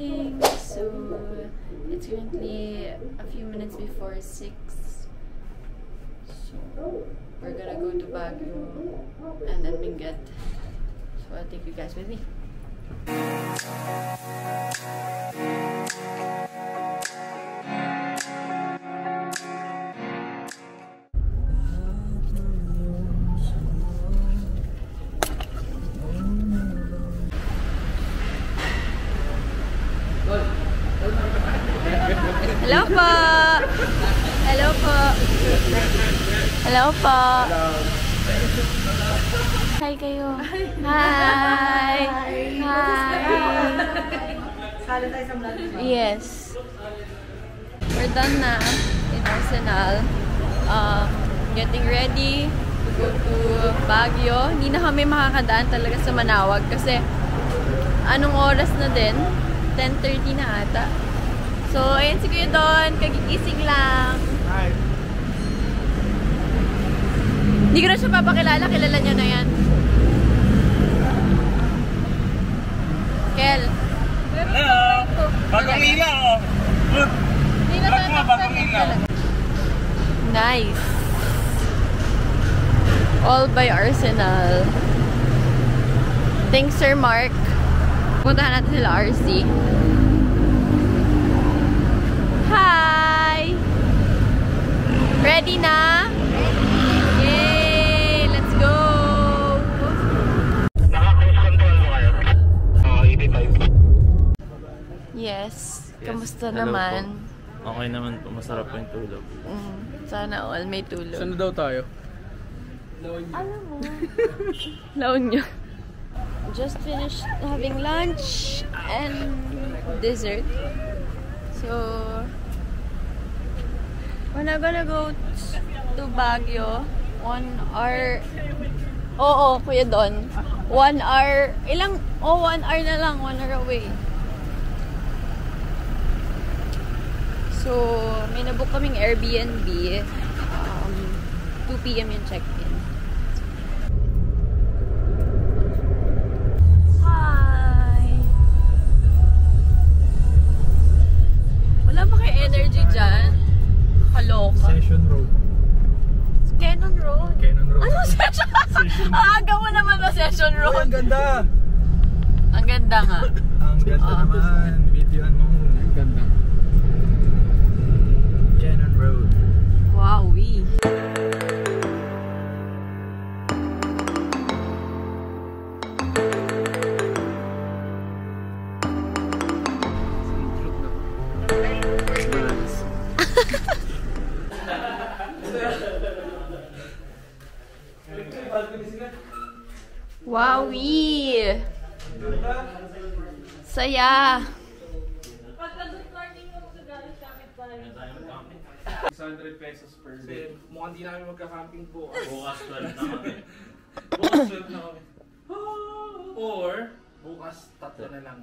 morning! So, it's currently a few minutes before 6. So, we're gonna go to Baguio and then Benguet. So, I'll take you guys with me. Hello po! Hello po! Hello po! Hi kayo! Hi! Hi! Yes! We're done na in Arsenal. Getting ready to go to Baguio. Hindi na kami makakadaan talaga sa Manaoag kasi anong oras na din? 10:30 na ata. So, ayan si Kuya Don. Kagigising lang. Hi. Hindi ko na siya papakilala. Kilala niya na yan. Kel. Hello. Bagong ilaw. Bagong ilaw. Nice. All by Arsenal. Thanks, Sir Mark. Puntahan natin sila RC. Hi! Ready na? Yay! Let's go! Naka-cruise control mo kayo? EB5. Yes. Kamusta Hello naman? Po. Okay naman po. Masarap po yung tulog. Sana all may tulog. Saan daw tayo? Alam mo. Laon nyo. Just finished having lunch and dessert. So, we're not gonna go to Baguio. 1 hour. Oo, Kuya Don. 1 hour. Ilang? 1 hour na lang. 1 hour away. So, may nabook kaming Airbnb. 2 PM yung check-in. Hi! Wala ba kayo energy dyan? Kaloka. Session Road. Cannon Road. Cannon Road. Ano session? Aga mo naman ba Session Oh, Road? ang ganda! Ang ganda nga. Ang ganda naman. Videoan mo. Ang ganda. Cannon Road. Wowie. Wowie! Saya! 600 pesos per day. Mukhang di namin magka-camping po. Bukas 12 na kami. Bukas 12 na kami. Or, bukas 3 na lang.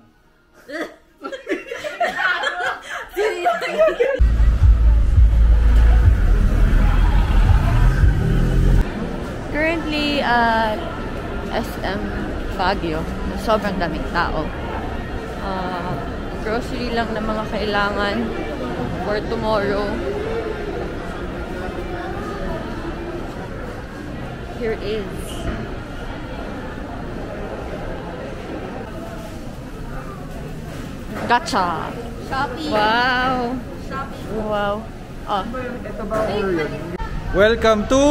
Currently at SM Baguio, sobrang daming tao. Grocery lang na mga kailangan for tomorrow. Here is. Gotcha! Shopee! Wow! Shopee! Wow! Oh. Ito ba yun? Welcome to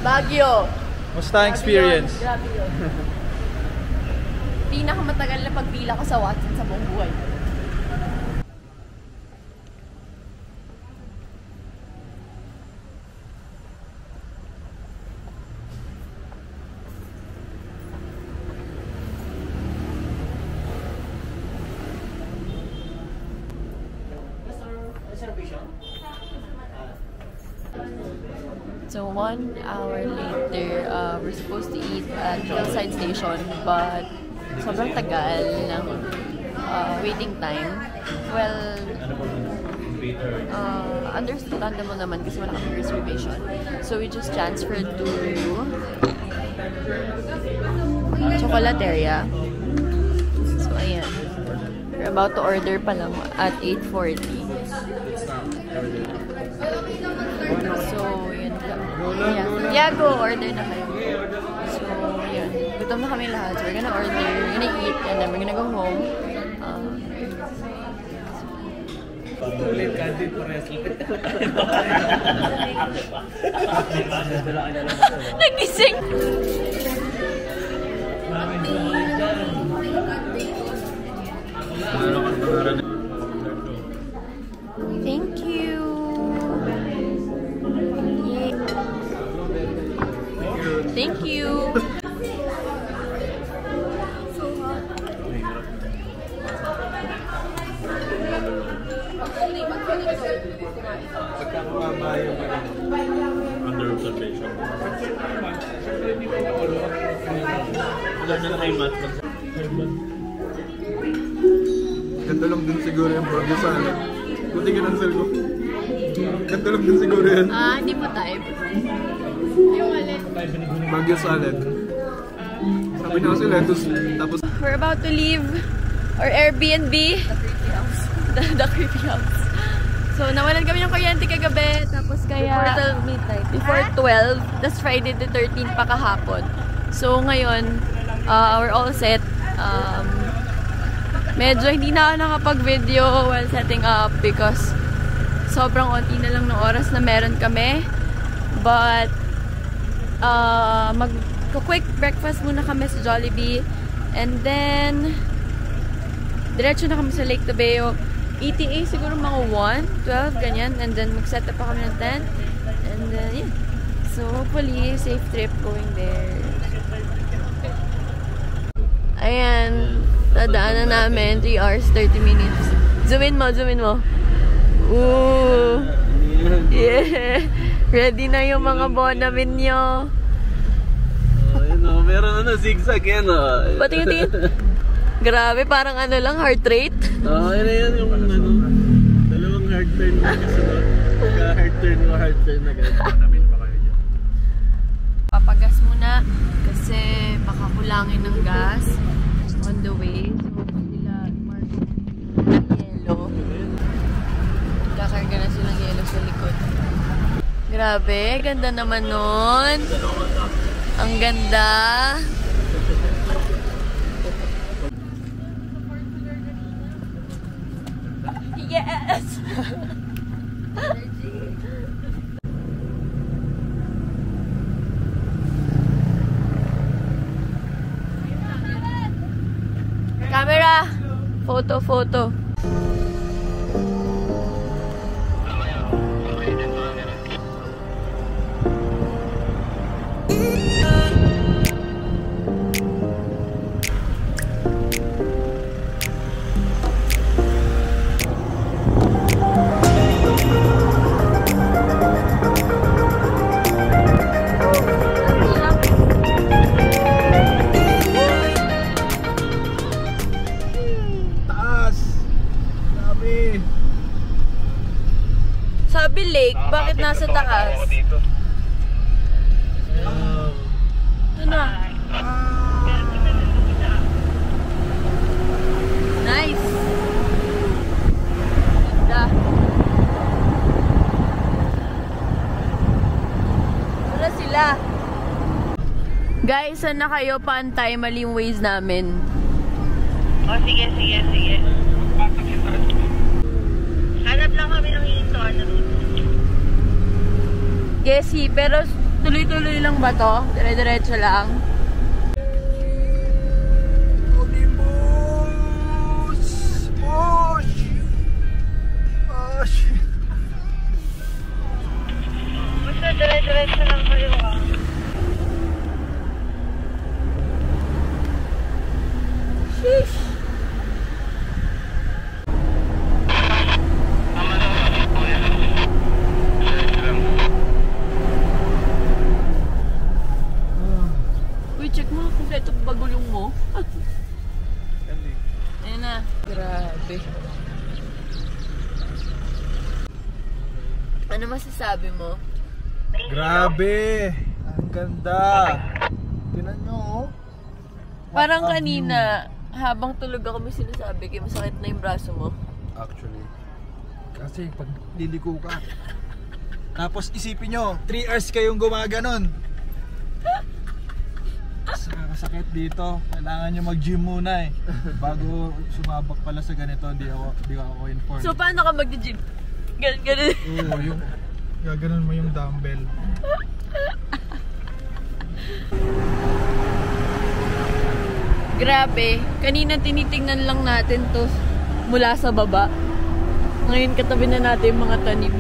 Baguio! Mustang Experience. Grabe yun. Pinakamatagal na pagpila ko sa Watson sa buong buhay. So 1 hour later, we're supposed to eat at Hillside Station, but sobrang tagal ng waiting time. Well, understandable naman kasi wala kami reservation. So we just transferred to Chocolateria. So ayan. We're about to order pa lang at 8:40. So, yun lang. Yeah, go. Order na kayo. So, yun. Gutom na kami lahat. So, we're gonna order, we're gonna eat, and then we're gonna go home. Nagising! Thank you! Thank you! Under observation. Wala na kayo mat. Ganto lang din siguro yung burger salad. Buti kinansel ko. Ganto lang din siguro yan. Hindi mo type. Yung alin. Burger salad. Sabi na kasi lettuce. Tapos We're about to leave our Airbnb. The creepy house. The creepy house. So, nawalan kami ng kuryente kagabi. Tapos kaya... Before 12 midnight. Before 12. That's Friday the 13th pa kahapon. So, ngayon, we're all set. Medyo hindi na ako nakapag-video while setting up because sobrang onti na lang ng oras na meron kami. But, mag-quick breakfast muna kami sa Jollibee. And then, diretso na kami sa Lake Tabeo. ETA siguro mga 1, 12, ganyan. And then, mag-set up pa kami ng tent. And then, yeah. So, hopefully, safe trip going there. Ayan. Dadaanan namin. 3 hours, 30 minutes. Zoom in mo, zoom in mo. Ooh. Yeah. Ready na yung mga bonamin nyo. Ayun, meron na zigzag yan. Patingin. Grabe, parang ano lang, heart rate. Ayun yung dalawang hard turn na kasunod. Hard turn na ganun. Papagas muna kasi baka kulangin ng gas on the way. So, pag nila mark ng yelo, kakarga na silang yelo sa likod. Grabe, ganda naman nun. Ang ganda. Yes! Camera! Photo. Sabi lake, bakit nasa taas? Ano? Nice! Ganda. Wala sila. Guys, saan na kayo? Paantay, mali yung ways namin. Oh, sige. Hanap lang kami ng hinto. Gesi, pero tuloy-tuloy lang ba to? Dire-diretso lang? Basta dire-diretso lang kayo ah. Sheesh! Check mo, kompleto bagulong mo. Ayan na. Grabe. Ano masasabi mo? grabe! Ang ganda! Tingnan nyo, oh. Parang kanina, Habang tulog ako, may sinasabi kayo, masakit na yung braso mo. Actually. Kasi pag liliko ka. Tapos isipin nyo, 3 hours kayong gumaganon. Sakit dito. Kailangan nyo mag-gym muna eh. Bago sumabak pala sa ganito, hindi ako informed. So, paano ka mag-gym? Ganun. Oo, yung gaganon mo yung dumbbell. Grabe. Kanina tinitingnan lang natin to mula sa baba. Ngayon katabi na natin yung mga tanim.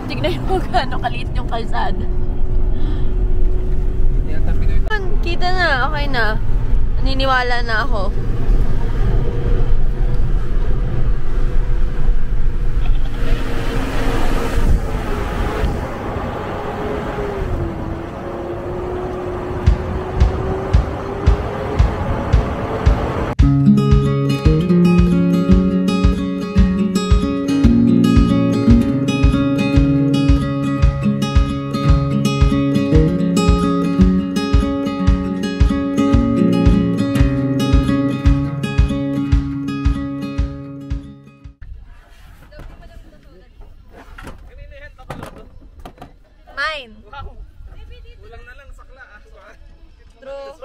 Tignan mo gaano kaliit yung kalsada. Kita na, okay na. Naniniwala na ako. Mine. Wow. Kulang na lang sakla ah. True.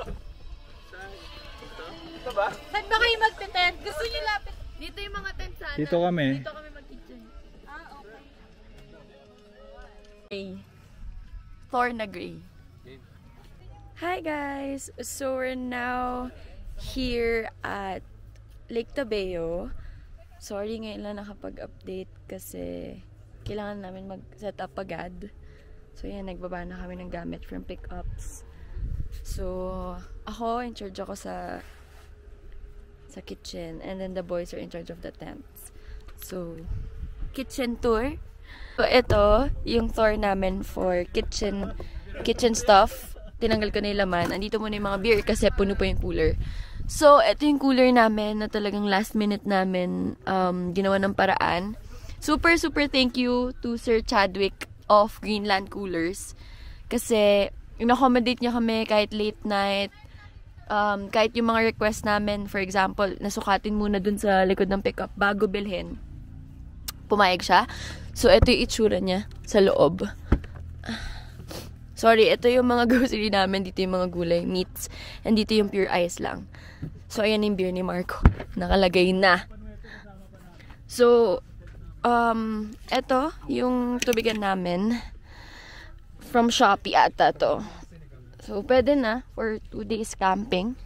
Ito ba? Saan ba kayo magte-tent? Gusto niyo lapit? Dito yung mga tent sana. Dito kami. Dito kami mag-kitchen. Okay. Gray. Thor na gray. Hi guys! So we're now here at Lake Tabeo. Sorry ngayon lang nakapag-update kasi kailangan namin mag-set up agad. So yan, nagbaba na kami ng gamit from pickups. So ako, in charge ako sa kitchen, and then the boys are in charge of the tents. So kitchen tour. So ito, yung tour namin for kitchen stuff. Tinanggal ko na yung laman. Andito muna yung mga beer kasi puno pa yung cooler. So ito yung cooler namin na talagang last minute namin ginawa ng paraan. Super thank you to Sir Chadwick of Greenland Coolers. Kasi in-accommodate niya kami kahit late night. Kahit yung mga request namin, for example, nasukatin muna dun sa likod ng pickup bago bilhin. Pumayag siya. So ito yung itsura niya sa loob. Sorry, ito yung mga grocery namin. Dito yung mga gulay, meats. And dito yung pure ice lang. So, ayan yung beer ni Marco. Nakalagay na. So, eto, yung tubigan namin. From Shopee ata to. So, pwede na for 2 days camping.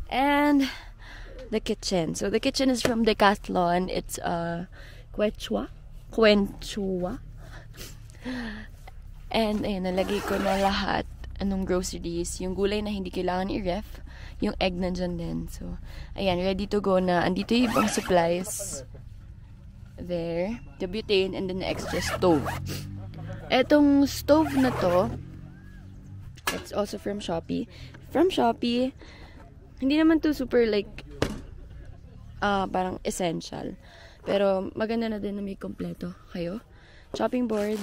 And, the kitchen. So, the kitchen is from Decathlon. It's, Quechua. And ayun, nalagay ko na lahat anong groceries, yung gulay na hindi kailangan i-ref, yung egg nandyan din. So, ayan, ready to go na. Andito yung ibang supplies. There, the butane, and then the extra stove. Etong stove na to, it's also from Shopee. From Shopee, hindi naman to super like, parang essential. Pero maganda na din na may kompleto kayo. Chopping board,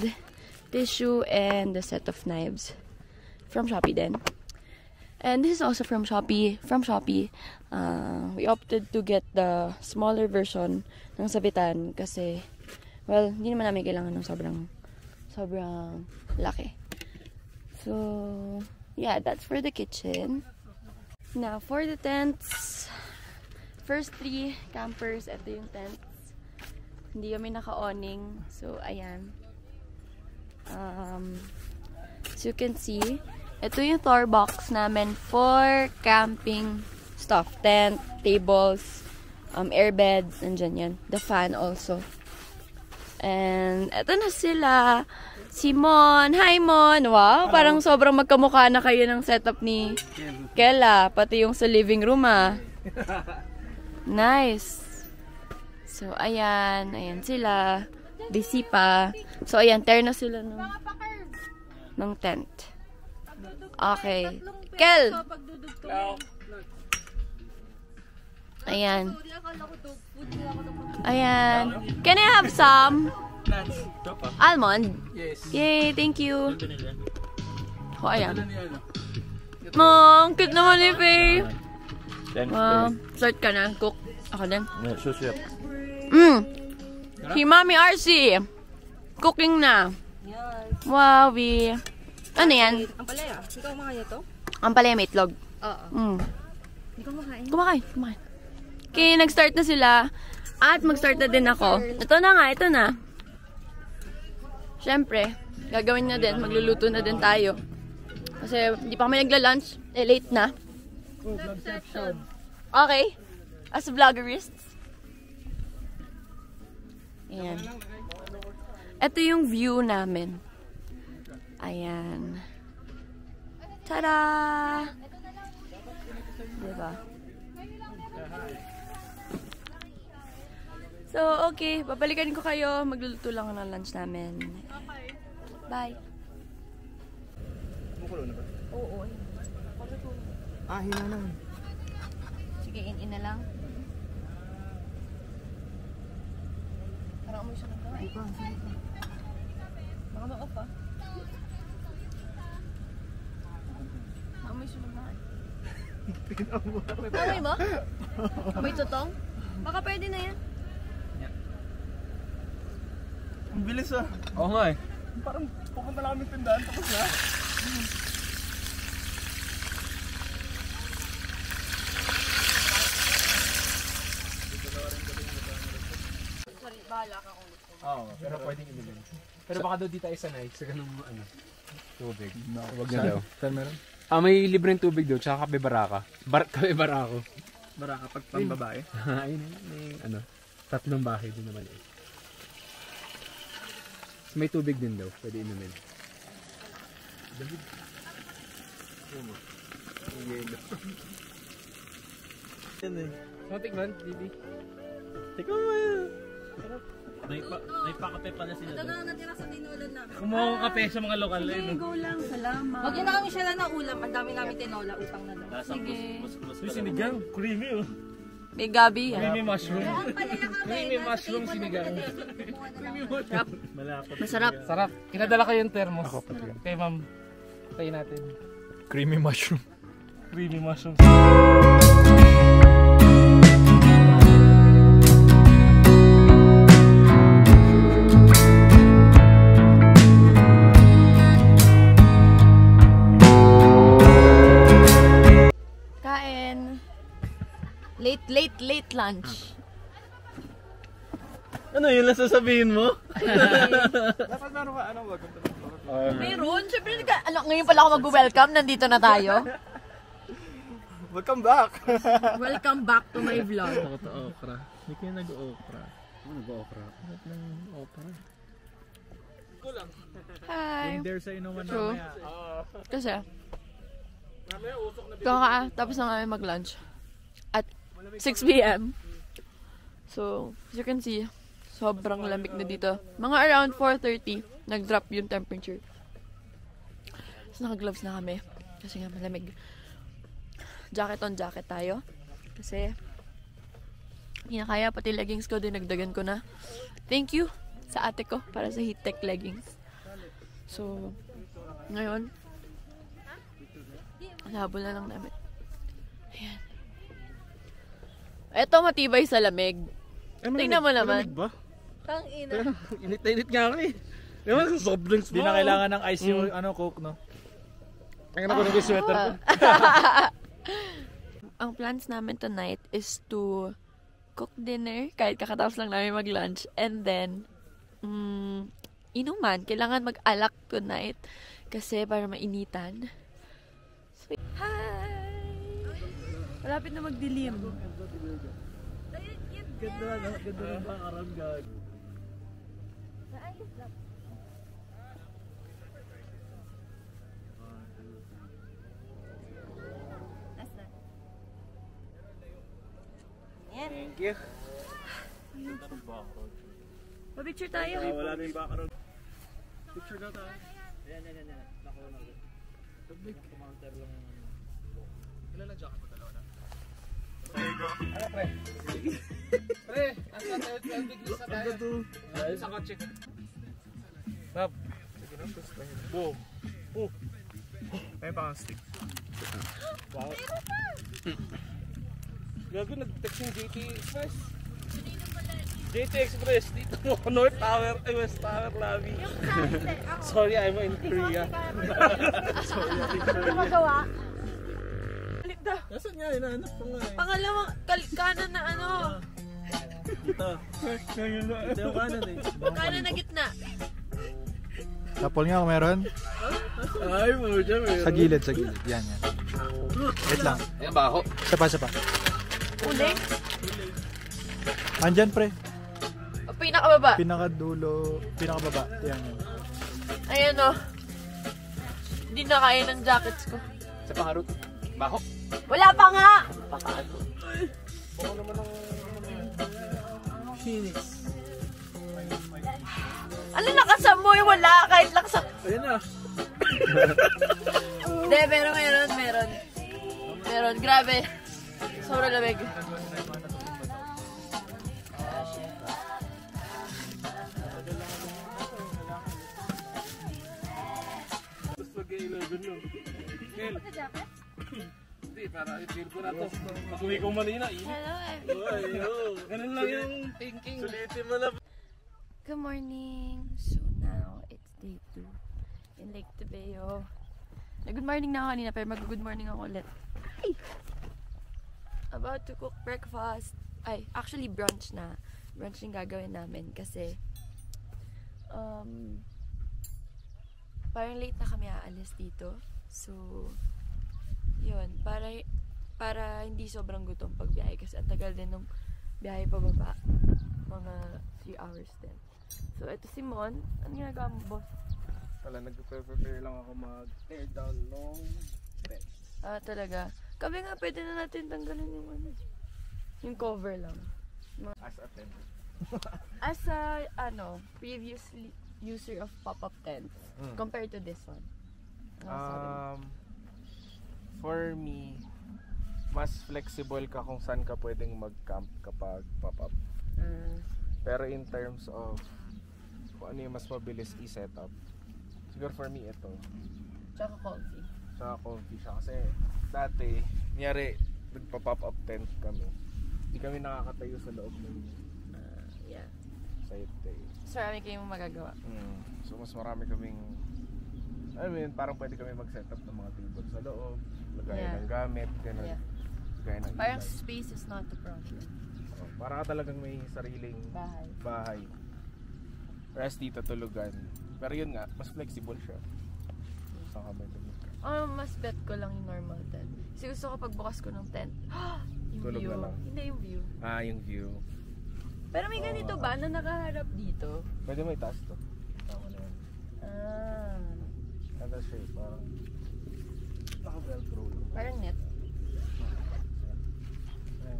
tissue, and the set of knives from Shopee then. And this is also from Shopee. We opted to get the smaller version ng sabitan kasi, well, hindi naman namin kailangan ng sobrang laki. So, yeah, that's for the kitchen. Now, for the tents, first 3 campers, ito yung tents. Hindi kami naka-awning. So, ayan. So you can see, ito yung Thor box namin for camping stuff. Tent, tables, airbeds, nandyan yan. The fan also. And eto na sila. Si Mon. Hi Mon! Wow, parang sobrang magkamukha na kayo ng setup ni Kela. Pati yung sa living room ah. Nice. So ayan. Ayan sila. Busy pa. So, ayan, tear na sila ng tent. Okay. Kel! Ayan. Ayan. Can I have some? Almond? Yes. Yay, thank you. ako. Ayan. Ang cute naman ni Faye. Start ka na. Cook. Ako din. Susyap. Si Mami RC. Cooking na. Wowie. Ano yan? Ampalaya. Ikaw kumakain ito? Ampalaya may itlog. Oo. Hindi ko kumakain. Kumakain. Okay, nag-start na sila. At mag-start na din ako. Ito na. Siyempre, gagawin na din. Magluluto na din tayo. Kasi hindi pa kami nagla-lunch. Late na. Okay. As vloggerists. Ayan. Ito yung view namin. Ayan. Tada! Diba? So, okay. Babalikan ko kayo. Magluluto lang ng lunch namin. Bye. Mukulo na ba? Oo. Hina lang. Sige, in na lang. Parang amoy siya ng kamay. Baka ma-off ah. Amoy siya ng kamay. Amoy mo? Amoy tutong? Baka pwede na yan. Ang bilis ah. Oo nga eh. Parang pupunta lang kami tindahan tapos na. Sorry, bahala ka kung gusto. Oo, pero pwedeng inumin. Pero baka daw di tayo sanay sa ganung tubig. Huwag na daw. Saan meron? May libreng tubig daw, tsaka kape baraka. Kape barako. Baraka pag pambabae. Ayun, may 3 bahay din naman eh. May tubig din daw, pwede inumin. Yan eh. Tikman, Bibi. Teka mo yan. Naipakape pala sila doon. Ito na natira sa tinulan namin. Kumuha ko kape sa mga lokal eh. Sige, go lang. Salamat. Huwag yun na kami siya na ulam. Ang dami namin tinola. Utang na lang. Sige. Uy, sinigang. Creamy oh. May gabi yan. Creamy mushroom. Creamy mushroom sinigang. Masarap. Sarap. Kinadala ko yung thermos. Ako pati. Kay ma'am. Tayo natin. Creamy mushroom. Creamy mushroom. Kain. Late lunch. Ano yun lang sasabihin mo? Dapat meron ka, welcome to the vlog. Meron. Siyempre, ngayon pala ako mag-welcome. Nandito na tayo. Welcome back! Welcome back to my vlog. Ako to okra. Hindi kayo nag-okra. Ano nag-okra? Bakit lang okra? Hi. There sa inuman True. mamaya. Kasi, tapos na nga mag-lunch. At 6 p.m. So, as you can see, sobrang lamig na dito. Mga around 4:30, nag-drop yung temperature. So, naka-gloves na kami. Kasi nga malamig. Jacket on jacket tayo. Kasi, hindi na kaya. Pati leggings ko, dinagdagan ko na. Thank you sa ate ko para sa heat tech leggings. So, ngayon, habol na lang namin. Ayan. Eto matibay sa lamig. Tingnan mo naman. ba? Tang ina. Init na init nga ako eh. Diba sa soft drinks Hindi na kailangan ng ice yung Coke, no? Ang ako ng sweater ko. Ang plans namin tonight is to cook dinner kahit kakatapos lang namin mag-lunch. And then, inuman. Kailangan mag-alak tonight kasi para mainitan. So, hi! Malapit na magdilim. Ganda na. Ganda na ba karamgag? Thank you. Pa-picture tayo. Wala na yung background. Picture na tayo. Ayan. Nakuha na. Public counter lang. Ilan na jacket pa dalawa na? Ano pre? Pre, asa tayo 12 degrees na tayo. Sa kotse. Stop. Boom. Oh. May pang stick. Wow. Gago, nag-text yung JT Express. JT Express, dito mo, North Tower, West Tower Lobby. Sorry, I'm in Korea. Sorry, I'm in Korea. Magawa? Balik na. Nasaan nga, hinahanap ko nga eh. Pangalawang kanan na ano. Dito. Ito yung kanan eh. Kanan na gitna. Tapol nga kung meron. Ay, mo dyan meron. Sa gilid, sa gilid. Yan, yan. Wait lang. Ayan ba ako? Isa pa. Uling? Andyan, pre. O pinakababa? Pinakadulo, pinakababa. Yan, yan. Ayan o. Hindi na kaya ng jackets ko. Sa pangarot. Bako. Wala pa nga! Bako naman ng Phoenix. Ano nakasamoy? Wala kahit laksa. Ayan na. Hindi, pero meron. Meron, grabe. Sobrang lamig. Tapos mag-11 yun. Kel. Hindi, para i-feel ko na to. Pag uwi ko Manila, Hello, ganun lang yung thinking. Sulitin mo na. Good morning. So now, it's day 2 in Lake Tebeo. Good morning na ako kanina, pero mag-good morning ako ulit. Ay! About to cook breakfast. Ay, actually brunch na. Brunch yung gagawin namin kasi parang late na kami aalis dito. So, yun. Para hindi sobrang gutom pag biyahe kasi ang tagal din nung biyahe pababa. Mga 3 hours din. So, ito si Mon. Ano ginagawa mo, boss? Wala, nag-prepare lang ako mag-tear down nung bed. Ah, talaga. Kami nga, pwede na natin tanggalin yung ano. Yung cover lang. As a tent. As a, previous user of pop-up tents, compared to this one. For me, mas flexible ka kung saan ka pwedeng mag-camp kapag pop-up. Pero in terms of kung ano yung mas mabilis i-set up, siguro for me ito. Tsaka comfy. Tsaka comfy siya kasi dati, niyari, nagpa-pop up tent kami. Hindi kami nakakatayo sa loob ng Yeah. site day. So, marami kayong magagawa. So mas marami kaming, I mean, parang pwede kami mag-set up ng mga table sa loob, lagayan ng gamit, gano'n. Yeah. Lagayan ng Parang e-bike. space is not the problem. Para ka talagang may sariling bahay. Rest dito, tulugan. Pero yun nga, mas flexible siya. Saan ka may tulugan? Mas bet ko lang yung normal tent. Kasi gusto ko pagbukas ko ng tent. Yung Tulog view. na lang. Hindi yung view. Yung view. Pero may ganito ba na nakaharap dito? Pwede mo itaas to. Tama na yan. Ganda siya eh, parang naka-velcro lang. Parang net. Ayan.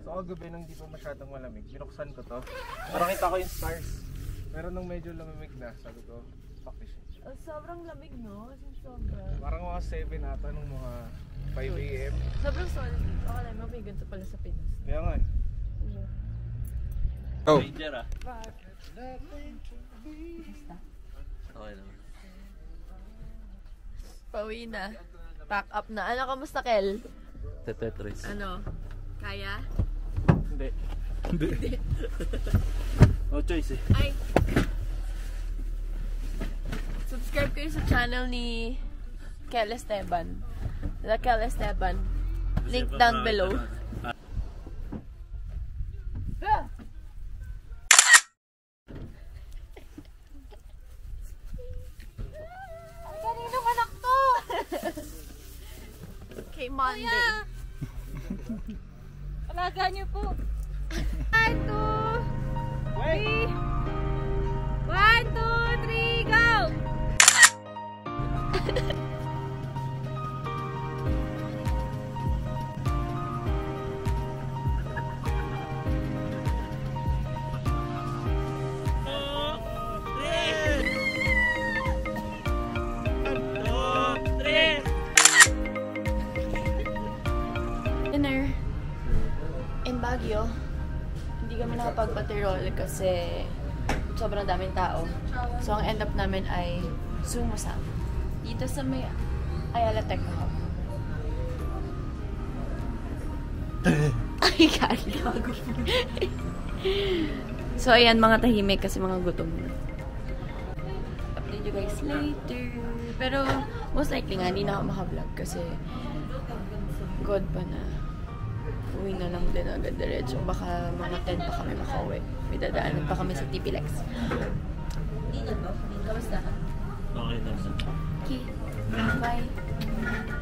So kagabi nang di pa masyadong malamig, binuksan ko to. Parang kita ko yung stars. Pero nung medyo lamamig na, sabi ko, fuck this shit. Sobrang lamig, no? Sobrang. Parang mga 7 ata nung mga 5 AM. Sobrang solid. Akala mo may ganito pala sa Pinas. Kaya nga eh. Oh. Danger ah. Okay lang. Pauwi na. Pack up na. Ano, kamusta, Kel? Tetris. Ano? Kaya? Hindi. No choice eh. Ay! Subscribe kayo sa channel ni Kel Esteban. The Kel Esteban. Link down below. Ay, kaninong anak to? Kay Monday. Alaga niyo po. 1, 2, 3. 1, 2, 3, go! Dinner in Baguio. Hindi kami nakapag-patirol kasi sobrang daming tao. So ang end up namin ay sumusang. Dito sa may Ayala Tech Hub. Ay, gago. So, ayan, mga tahimik kasi mga gutom na. Update you guys later. Pero, most likely nga, hindi na ako makablog kasi God pa na. Uwi na lang din agad diretso. Baka mga 10 pa kami makauwi. May dadaanan pa kami sa TP-Lex. Kamusta? Okay naman. Okay. Bye.